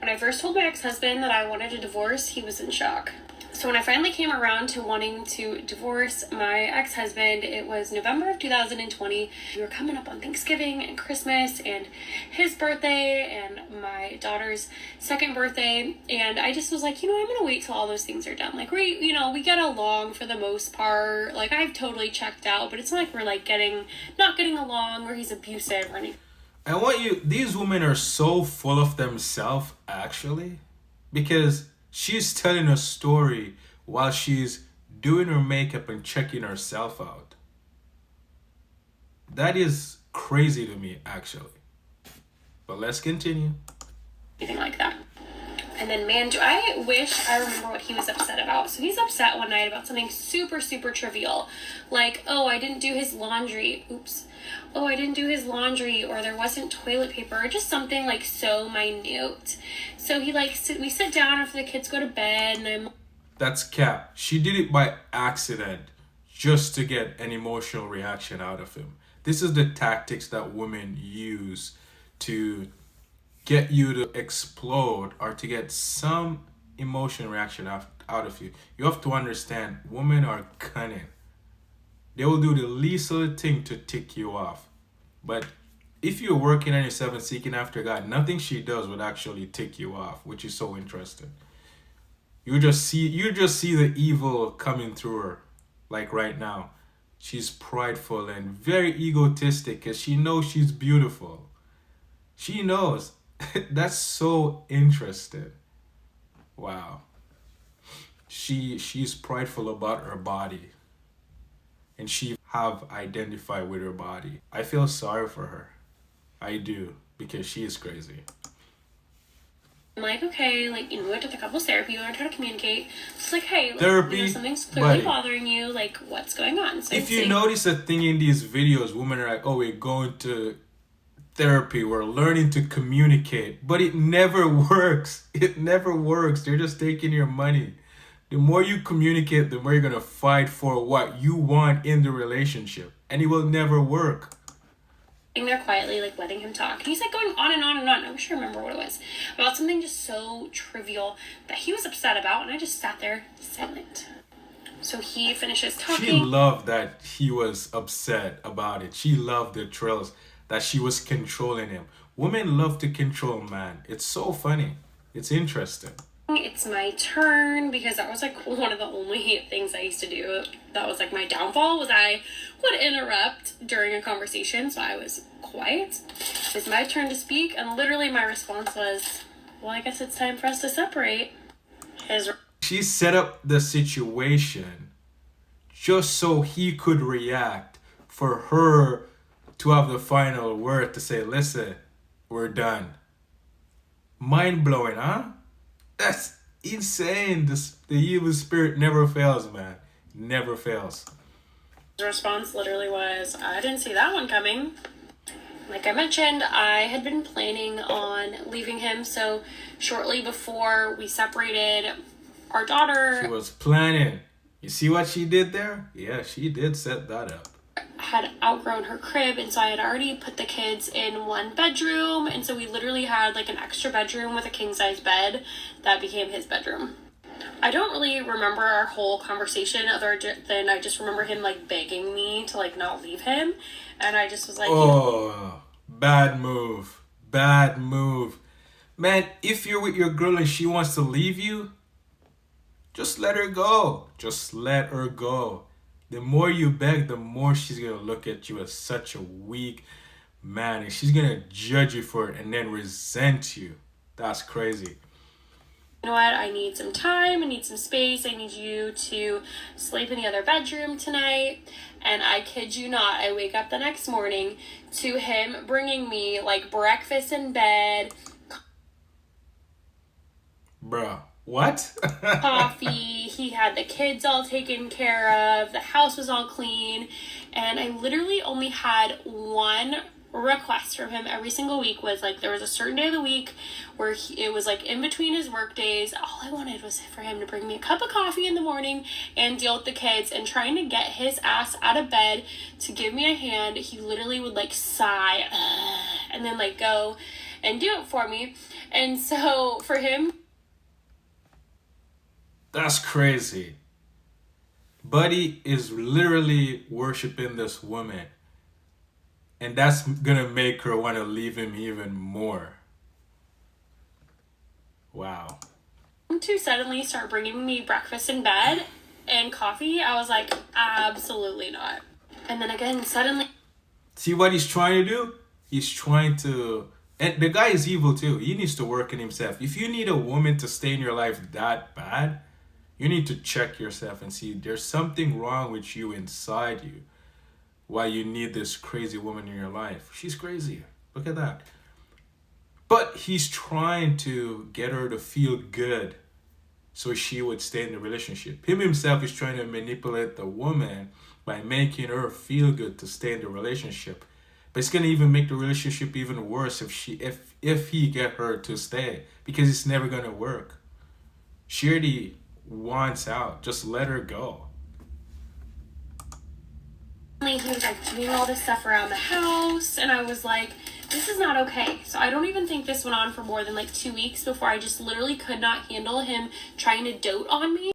When I first told my ex-husband that I wanted a divorce, he was in shock. So when I finally came around to wanting to divorce my ex-husband, it was November of 2020. We were coming up on Thanksgiving and Christmas and his birthday and my daughter's second birthday. And I just was like, I'm going to wait till all those things are done. Like, we get along for the most part. Like, I've totally checked out, but it's not like we're like not getting along or he's abusive or anything. These women are so full of themselves, actually, because she's telling a story while she's doing her makeup and checking herself out. That is crazy to me, actually. But let's continue. Anything like that. And then, man, do I wish I remember what he was upset about. So he's upset one night about something super, super trivial. Like, I didn't do his laundry. Oops. I didn't do his laundry, or there wasn't toilet paper, or just something like so minute. So we sit down after the kids go to bed, and That's cap. She did it by accident just to get an emotional reaction out of him. This is the tactics that women use to get you to explode or to get some emotional reaction out of you. You have to understand, women are cunning. They will do the least little thing to tick you off. But if you're working on yourself and seeking after God, nothing she does would actually tick you off, which is so interesting. You just see the evil coming through her, like right now. She's prideful and very egotistic because she knows she's beautiful. She knows. That's so interesting. Wow. She's prideful about her body. And she have identified with her body. I feel sorry for her. I do, because she is crazy. I'm like, okay, we went to the couples therapy, we learned how to communicate. It's like, hey, therapy, something's clearly buddy, bothering you, like, what's going on? So if you notice a thing in these videos, women are like, we're going to therapy, we're learning to communicate, but it never works. It never works. They're just taking your money. The more you communicate, the more you're going to fight for what you want in the relationship. And it will never work. There quietly, letting him talk. And he's going on and on and on. I wish I remember what it was. About something just so trivial that he was upset about. And I just sat there silent. So he finishes talking. She loved that he was upset about it. She loved the thrills that she was controlling him. Women love to control man. It's so funny. It's interesting. It's my turn, because that was one of the only things I used to do. That was my downfall, was I would interrupt during a conversation, so I was quiet. It's my turn to speak, and literally my response was, well, I guess it's time for us to separate. She set up the situation just so he could react, for her to have the final word to say, listen, we're done. Mind-blowing, huh? That's insane. The evil spirit never fails, man. Never fails. His response literally was, I didn't see that one coming. Like I mentioned, I had been planning on leaving him, so shortly before we separated, our daughter... She was planning. You see what she did there? Yeah, she did set that up. Had outgrown her crib, and so I had already put the kids in one bedroom, and so we literally had an extra bedroom with a king-size bed that became his bedroom. I don't really remember our whole conversation other than I just remember him begging me to not leave him, and I just was like, bad move, man. If you're with your girl and she wants to leave you, just let her go. The more you beg, the more she's going to look at you as such a weak man. And she's going to judge you for it and then resent you. That's crazy. You know what? I need some time. I need some space. I need you to sleep in the other bedroom tonight. And I kid you not, I wake up the next morning to him bringing me breakfast in bed. Bruh. What? Coffee. He had the kids all taken care of. The house was all clean. And I literally only had one request from him every single week. Was there was a certain day of the week where it was in between his work days. All I wanted was for him to bring me a cup of coffee in the morning and deal with the kids, and trying to get his ass out of bed to give me a hand. He literally would sigh and then go and do it for me. And so for him, That's crazy. Buddy is literally worshiping this woman. And that's gonna make her want to leave him even more. Wow. to suddenly start bringing me breakfast in bed and coffee, I was like, absolutely not. And then again, suddenly. See what he's trying to do? He's trying to. And the guy is evil too. He needs to work on himself. If you need a woman to stay in your life that bad, you need to check yourself and see there's something wrong with you inside you. Why you need this crazy woman in your life. She's crazy. Look at that. But he's trying to get her to feel good so she would stay in the relationship. Him himself is trying to manipulate the woman by making her feel good to stay in the relationship. But it's gonna even make the relationship even worse if he get her to stay, because it's never gonna work. She already wants out. Just let her go. He was like doing all this stuff around the house, and I was like, this is not okay. So I don't even think this went on for more than like 2 weeks before I just literally could not handle him trying to dote on me.